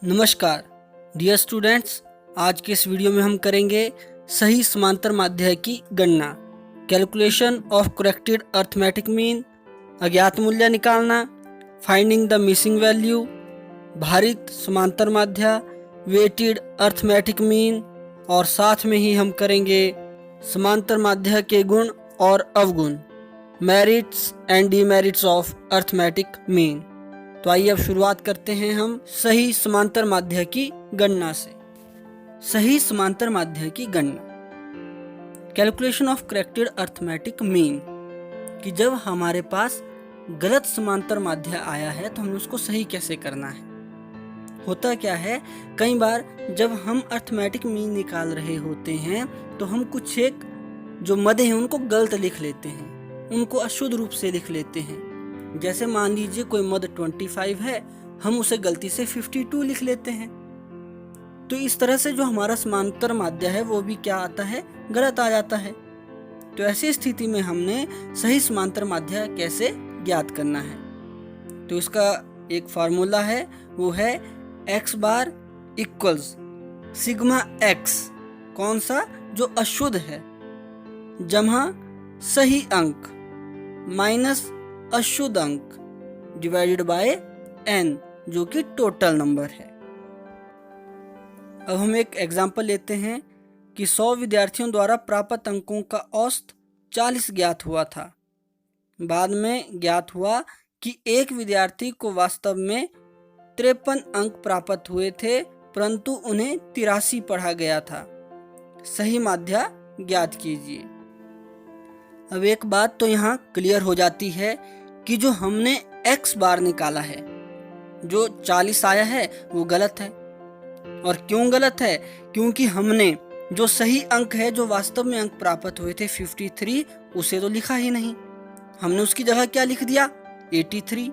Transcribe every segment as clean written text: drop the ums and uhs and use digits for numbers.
नमस्कार dear students, आज के इस वीडियो में हम करेंगे सही समांतर माध्य की गणना, calculation of corrected arithmetic mean, अज्ञात मूल्य निकालना, फाइंडिंग द मिसिंग वैल्यू, भारित समांतर माध्य, वेटेड अर्थमेटिक मीन और साथ में ही हम करेंगे समांतर माध्य के गुण और अवगुण, merits and demerits of arithmetic mean. तो आइए अब शुरुआत करते हैं हम सही समांतर माध्य की गणना से। सही समांतर माध्य की गणना, calculation of corrected arithmetic mean, कि जब हमारे पास गलत समांतर माध्य आया है तो हमें उसको सही कैसे करना है। होता क्या है, कई बार जब हम अर्थमेटिक मीन निकाल रहे होते हैं तो हम कुछ एक जो मद हैं उनको गलत लिख लेते हैं, उनको अशुद्ध रूप से लिख लेते हैं। जैसे मान लीजिए कोई मद 25 है, हम उसे गलती से 52 लिख लेते हैं। तो इस तरह से जो हमारा समांतर माध्य है वो भी क्या आता है, गलत आ जाता है। तो ऐसी स्थिति में हमने सही समांतर माध्य कैसे ज्ञात करना है, तो इसका एक फार्मूला है, वो है x bar equals sigma x, कौन सा, जो अशुद्ध है, जमा सही अंक माइनस अशुद्ध अंक डिवाइडेड बाय n, जो कि टोटल नंबर है। अब हम एक एग्जांपल लेते हैं कि 100 विद्यार्थियों द्वारा प्राप्त अंकों का औसत 40 ज्ञात हुआ था। बाद में ज्ञात हुआ कि एक विद्यार्थी को वास्तव में 53 अंक प्राप्त हुए थे, परंतु उन्हें 83 पढ़ा गया था। सही माध्य ज्ञात कीजिए। अब एक बात तो यहाँ क्लियर हो जाती है कि जो हमने x बार निकाला है, जो 40 आया है, वो गलत है। और क्यों गलत है? क्योंकि हमने जो सही अंक है, जो वास्तव में अंक प्राप्त हुए थे 53, उसे तो लिखा ही नहीं। हमने उसकी जगह क्या लिख दिया, 83।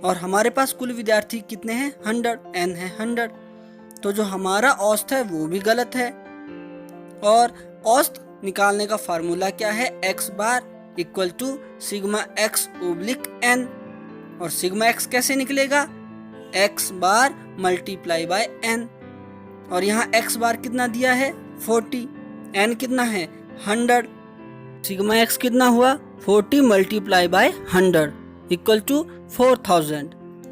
और हमारे पास कुल विद्यार्थी कितने हैं, 100, n है 100। तो जो हमारा औसत है वो भी गलत है। और औसत निकालने का फार्मूला क्या है, x bar equal to sigma x oblique n। और सिग्मा x कैसे निकलेगा, x bar multiply by n। और यहाँ x बार कितना दिया है, 40, n कितना है, 100। सिग्मा x कितना हुआ, 40 मल्टीप्लाई बाय 100 इक्वल टू 4000।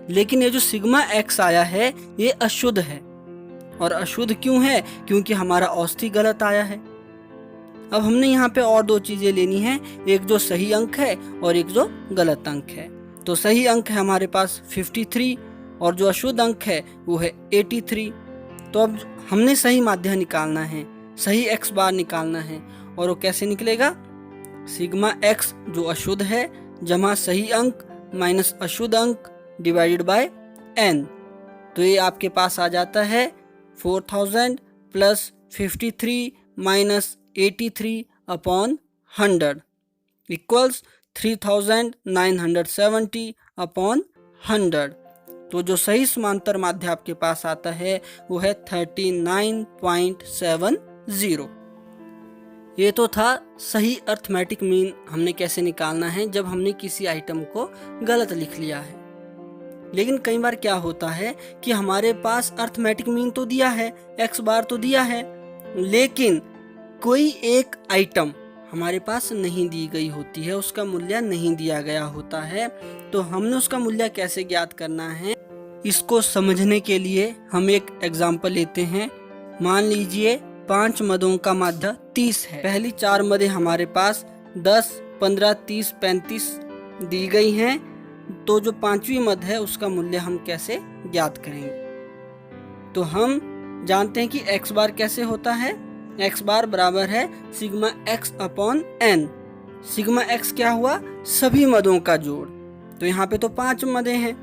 लेकिन ये जो सिग्मा x आया है ये अशुद्ध है। और अशुद्ध क्यों है, क्योंकि हमारा औसत ही गलत आया है। अब हमने यहाँ पे और दो चीजें लेनी है, एक जो सही अंक है और एक जो गलत अंक है। तो सही अंक है हमारे पास 53 और जो अशुद्ध अंक है वो है 83। तो अब हमने सही माध्य निकालना है, सही x बार निकालना है, और वो कैसे निकलेगा, सिग्मा x जो अशुद्ध है जमा सही अंक माइनस अशुद्ध अंक डिवाइडेड बाय n। तो ये आपके पास आ जाता है 4000 plus 53 minus 83 upon 100 equals 3970 upon 100। तो जो सही समांतर माध्य आपके पास आता है वो है 39.70। ये तो था सही अर्थमेटिक मीन हमने कैसे निकालना है जब हमने किसी आइटम को गलत लिख लिया है। लेकिन कई बार क्या होता है कि हमारे पास अर्थमेटिक मीन तो दिया है, x बार तो दिया है, लेकिन कोई एक आइटम हमारे पास नहीं दी गई होती है, उसका मूल्य नहीं दिया गया होता है। तो हमने उसका मूल्य कैसे ज्ञात करना है, इसको समझने के लिए हम एक एग्जांपल लेते हैं। मान लीजिए 5 मदों का माध्य 30 है। पहली 4 मदें हमारे पास 10, 15, 30, 35 दी गई हैं। तो जो 5वीं मद है उसका मूल्य हम कैसे ज्ञात करेंगे। तो हम जानते हैं कि x बार कैसे होता है, x बार बराबर है sigma x upon n। Sigma x क्या हुआ, सभी मदों का जोड़। तो यहाँ पे तो 5 मदें हैं,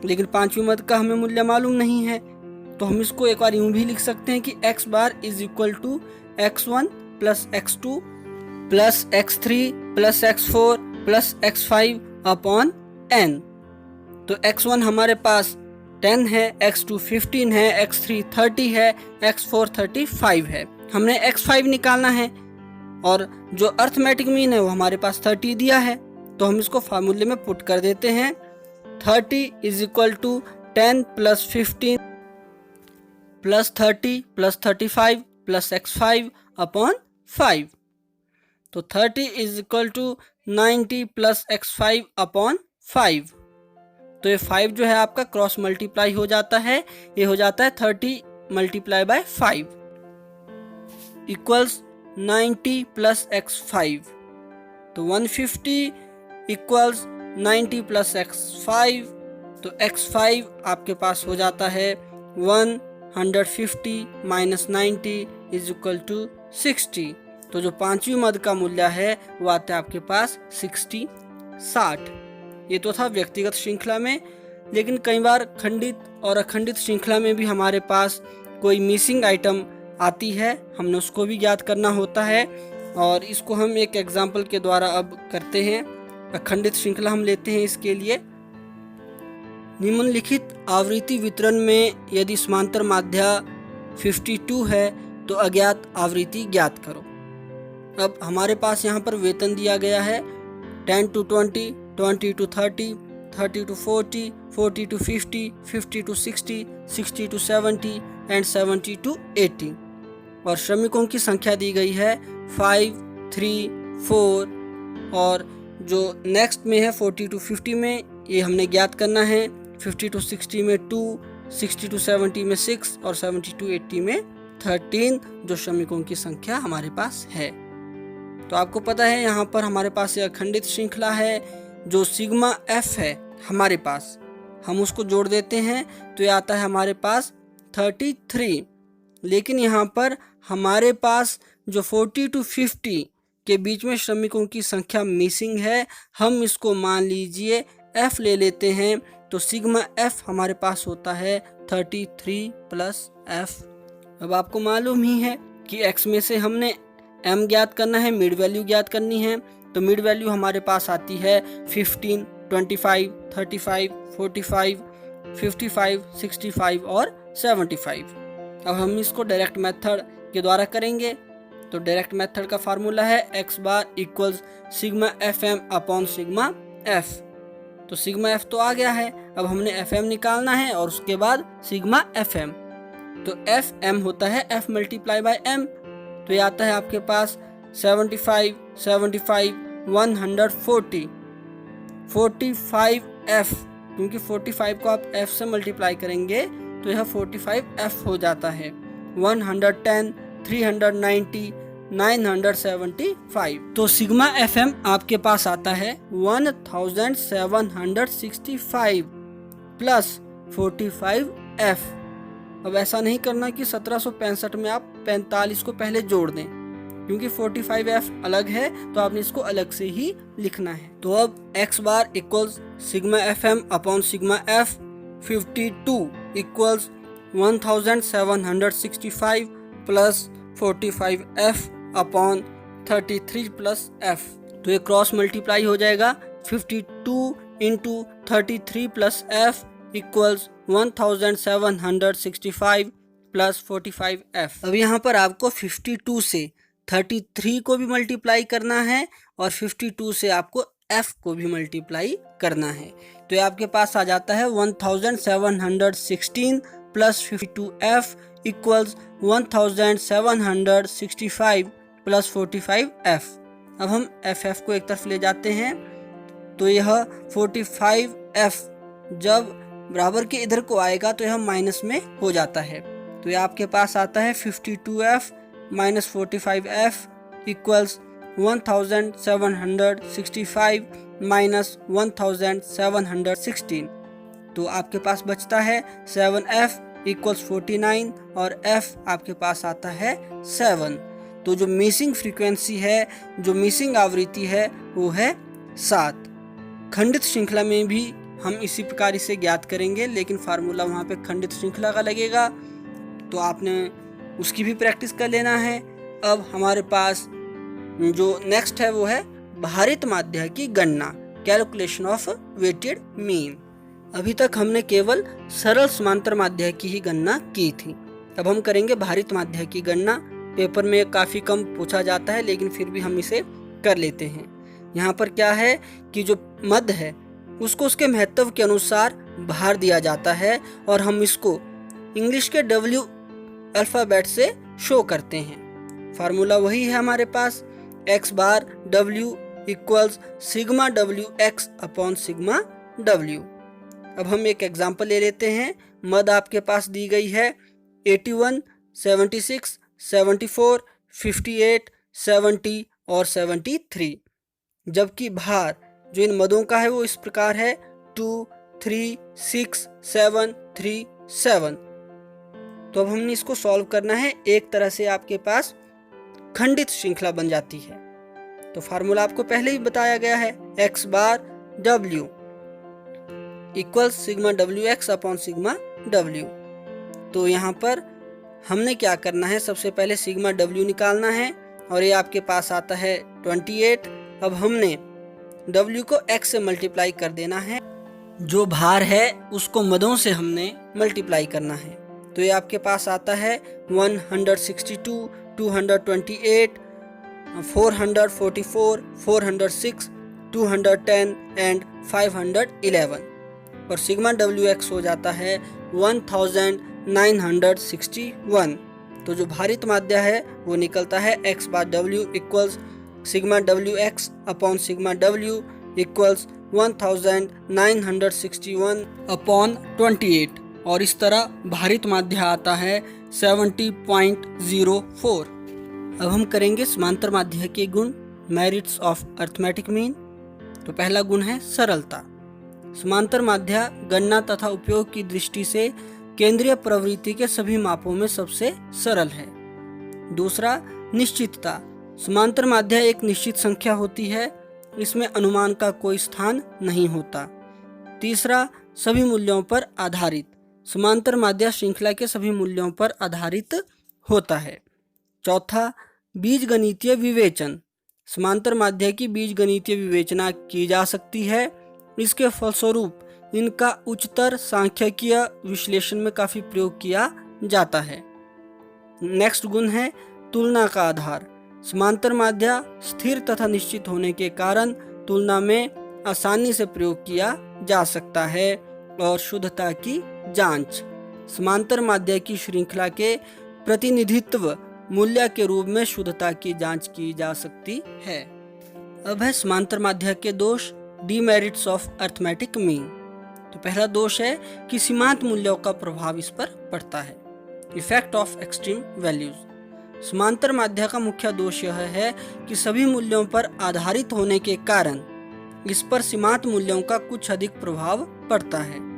लेकिन 5वीं मद का हमें मूल्य मालूम नहीं है। तो हम इसको एक बार यूं भी लिख सकते हैं कि x bar is equal to x1 plus x2 plus x3 plus x4 plus x5 upon n। तो x1 हमारे पास 10 है, x2 15 है, x3 30 है, x4 35 है। हमने x5 निकालना है और जो अर्थमेटिक मीन है वो हमारे पास 30 दिया है। तो हम इसको फार्मूले में पुट कर देते हैं। 30 is equal to 10 plus 15 plus 30 plus 35 plus x5 upon 5। तो 30 is equal to 90 plus x5 upon 5। तो ये 5 जो है आपका क्रॉस मल्टीप्लाई हो जाता है, ये हो जाता है 30 multiply by 5 equals 90 plus x5। तो 150 इक्वल्स 90 प्लस x5। तो x5 आपके पास हो जाता है 150 माइनस 90 इज इक्वल टू 60। तो जो पांचवी मद का मूल्य है वो आता है आपके पास 60। ये तो था व्यक्तिगत श्रृंखला में, लेकिन कई बार खंडित और अखंडित श्रृंखला में भी हमारे पास कोई मिसिंग आइटम आती है, हमने उसको भी ज्ञात करना होता है। और इसको हम एक एग्जाम्पल के द्वारा अब करते हैं। अखंडित श्रृंखला हम लेते हैं इसके लिए। निम्नलिखित आवृत्ति वितरण में यदि समांतर माध्य 52 है तो अज्ञात आवृत्ति ज्ञात करो। अब हमारे पास यहाँ पर वेतन दिया गया है 10 to 20, 20 to 30, 30 to 40, 40 to 50, 50 to 60, 60 to 70 and 70 to 80। और श्रमिकों की संख्या दी गई है 5, 3, 4। और जो नेक्स्ट में है 40 to 50 में ये हमने ज्ञात करना है। 50 to 60 में 2, 60 to 70 में 6 और 70 to 80 में 13 जो श्रमिकों की संख्या हमारे पास है। तो आपको पता है यहाँ पर हमारे पास ये अखंडित श्रृंखला है। जो सिग्मा एफ है हमारे पास, हम उसको जोड़ देते हैं तो ये आता है हमारे पास 33। लेकिन यहाँ पर हमारे पास जो 40 to 50 के बीच में श्रमिकों की संख्या मिसिंग है, हम इसको मान लीजिए f ले लेते हैं। तो सिग्मा f हमारे पास होता है 33 प्लस f। अब आपको मालूम ही है कि x में से हमने m ज्ञात करना है, मिड वैल्यू ज्ञात करनी है। तो मिड वैल्यू हमारे पास आती है 15, 25, 35, 45, 55, 65 और 75। अब हम इसको डायरेक्ट मेथड के द्वारा करेंगे। तो डायरेक्ट मेथड का फार्मूला है x bar equals sigma F M upon sigma F. तो सिग्मा एफ तो आ गया है, अब हमने एफ एम निकालना है और उसके बाद सिग्मा एफ एम। तो एफ एम होता है एफ मल्टीप्लाई बाय एम। तो ये आता है आपके पास 75, 75, 140, 45 एफ, क्योंकि 45 को आप एफ से मल्टीप्लाई करेंगे तो यह 45 एफ हो जाता है। 110, 390, 975। तो सिग्मा एफ एम आपके पास आता है 1765 प्लस 45 एफ। अब ऐसा नहीं करना कि 1765 में आप 45 को पहले जोड़ दें, क्योंकि 45 एफ अलग है तो आपने इसको अलग से ही लिखना है। तो अब x bar equals sigma F M upon sigma F 52 equals 1765 plus 45 F upon 33 plus F. तो ये क्रॉस मल्टीप्लाई हो जाएगा। 52 into 33 plus F equals 1765 plus 45 F. अब यहाँ पर आपको 52 से 33 को भी मल्टीप्लाई करना है और 52 से आपको f को भी मल्टीप्लाई करना है। तो ये आपके पास आ जाता है 1716 plus 52f equals 1765 plus 45f। अब हम ff को एक तरफ ले जाते हैं तो यह 45f जब बराबर के इधर को आएगा तो यह माइनस में हो जाता है। तो ये आपके पास आता है 52f minus 45f equals 1765 minus 1716। तो आपके पास बचता है 7f इक्वल्स 49 और f आपके पास आता है 7। तो जो मिसिंग फ्रीक्वेंसी है, जो मिसिंग आवृत्ति है वो है 7। खंडित श्रृंखला में भी हम इसी प्रकार इसे ज्ञात करेंगे, लेकिन फार्मूला वहाँ पे खंडित श्रृंखला का लगेगा, तो आपने उसकी भी प्रैक्टिस कर लेना है। अब हमारे पास जो नेक्स्ट है वो है भारित माध्य की गणना, कैलकुलेशन ऑफ वेटेड मीन। अभी तक हमने केवल सरल समांतर माध्य की ही गणना की थी, अब हम करेंगे भारित माध्य की गणना। पेपर में काफ़ी कम पूछा जाता है, लेकिन फिर भी हम इसे कर लेते हैं। यहाँ पर क्या है कि जो मद है उसको उसके महत्व के अनुसार भार दिया जाता है और हम इसको इंग्लिश के W अल्फ़ाबेट से शो करते हैं। फार्मूला वही है हमारे पास, x बार w equals sigma w x upon sigma w। अब हम एक एग्जाम्पल ले लेते हैं। मद आपके पास दी गई है 81, 76, 74, 58, 70 और 73, जबकि भार जो इन मदों का है वो इस प्रकार है 2, 3, 6, 7, 3, 7। तो अब हमने इसको सॉल्व करना है। एक तरह से आपके पास खंडित श्रृंखला बन जाती है। तो फार्मूला आपको पहले ही बताया गया है, x बार w equals sigma w x upon sigma w। तो यहाँ पर हमने क्या करना है, सबसे पहले सिग्मा w निकालना है और ये आपके पास आता है 28। अब हमने w को x से मल्टीप्लाई कर देना है, जो भार है उसको मदों से हमने मल्टीप्लाई करना है। तो ये आपके पास आता है 162, 228, 444, 406, 210 एंड 511 और सिग्मा WX हो जाता है 1961। तो जो भारित माध्य है वो निकलता है x बार W equals sigma WX upon sigma W equals 1961 upon 28 और इस तरह भारित माध्य आता है 70.04। अब हम करेंगे समांतर माध्य के गुण, मेरिट्स ऑफ अर्थमेटिक मीन। तो पहला गुण है सरलता। समांतर माध्य गणना तथा उपयोग की दृष्टि से केंद्रीय प्रवृत्ति के सभी मापों में सबसे सरल है। दूसरा निश्चितता। समांतर माध्य एक निश्चित संख्या होती है, इसमें अनुमान का कोई स्थान नहीं होता। तीसरा सभी मूल्यों पर आधारित। समांतर माध्य श्रृंखला के सभी मूल्यों पर आधारित होता है। चौथा बीजगणितीय विवेचन। समांतर माध्य की बीजगणितीय विवेचना की जा सकती है, इसके फलस्वरूप इनका उच्चतर सांख्यिकीय विश्लेषण में काफी प्रयोग किया जाता है। नेक्स्ट गुण है तुलना का आधार। समांतर माध्य स्थिर तथा निश्चित होने के कारण तुलना में आसानी से प्रयोग किया जा सकता है। और शुद्धता की जांच। समांतर माध्य की श्रृंखला के प्रतिनिधित्व मूल्य के रूप में शुद्धता की जांच की जा सकती है। अब है समांतर माध्य के दोष, डीमेरिट्स ऑफ अर्थमेटिक मीन। तो पहला दोष है कि सीमांत मूल्यों का प्रभाव इस पर पड़ता है, इफेक्ट ऑफ एक्सट्रीम वैल्यूज। समांतर माध्य का मुख्य दोष यह है कि सभी मूल्यों पर आधारित होने के कारण इस पर सीमांत मूल्यों का कुछ अधिक प्रभाव पड़ता है।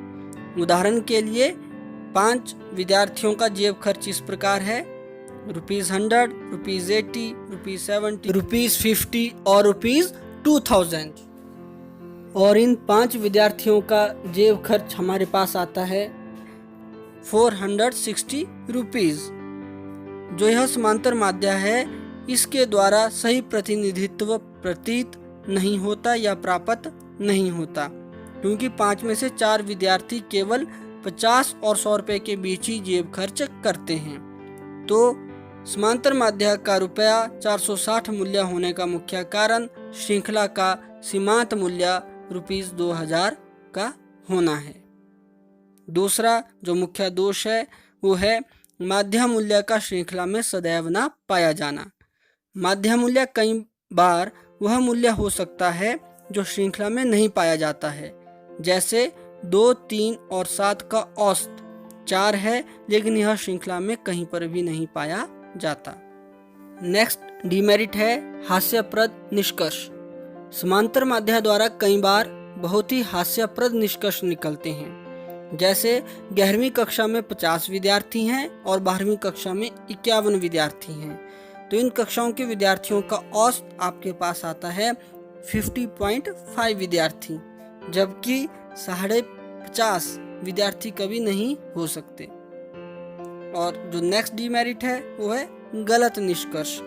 उदाहरण के लिए 5 विद्यार्थियों का जेब खर्च इस प्रकार है, ₹100, ₹80, ₹70, ₹50 और ₹2000। और इन 5 विद्यार्थियों का जेब खर्च हमारे पास आता है 460 रुपीज। जो यह समांतर माध्य है इसके द्वारा सही प्रतिनिधित्व प्रतीत नहीं होता या प्राप्त नहीं होता, क्योंकि 5 में से 4 विद्यार्थी केवल 50 और 100 रुपए के बीच ही जेब खर्च करते हैं। तो समांतर माध्य का ₹460 मूल्य होने का मुख्य कारण श्रृंखला का सीमांत मूल्य ₹2000 का होना है। दूसरा जो मुख्य दोष है वो है माध्य मूल्य का श्रृंखला में सदैव न पाया जाना। माध्य मूल्य कई बार वह मूल्य हो सकता है जो श्रृंखला में नहीं पाया जाता है, जैसे 2, 3 और 7 का औसत 4 है, लेकिन यह श्रृंखला में कहीं पर भी नहीं पाया जाता। नेक्स्ट डीमेरिट है हास्यप्रद निष्कर्ष। समांतर माध्य द्वारा कई बार बहुत ही हास्यप्रद निष्कर्ष निकलते हैं, जैसे 11वीं कक्षा में 50 विद्यार्थी हैं और 12वीं कक्षा में 51 विद्यार्थी हैं। तो इन कक्षाओं के विद्यार्थियों का औसत आपके पास आता है 50.5 विद्यार्थी, जबकि 50.5 विद्यार्थी कभी नहीं हो सकते। और जो नेक्स्ट डीमेरिट है वो है गलत निष्कर्ष।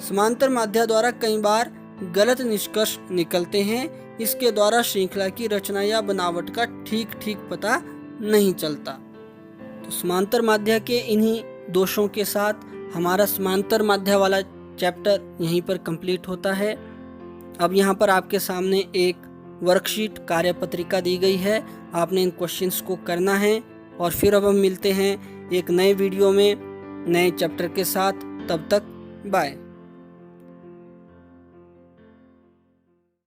समांतर माध्य द्वारा कई बार गलत निष्कर्ष निकलते हैं, इसके द्वारा श्रृंखला की रचना या बनावट का ठीक पता नहीं चलता। तो समांतर माध्य के इन्हीं दोषों के साथ हमारा समांतर माध्य वाला चैप्टर यहीं पर कंप्लीट होता है। अब यहाँ पर आपके सामने एक वर्कशीट कार्यपत्रिका दी गई है, आपने इन क्वेश्चंस को करना है। और फिर अब हम मिलते हैं एक नए वीडियो में नए चैप्टर के साथ। तब तक बाय।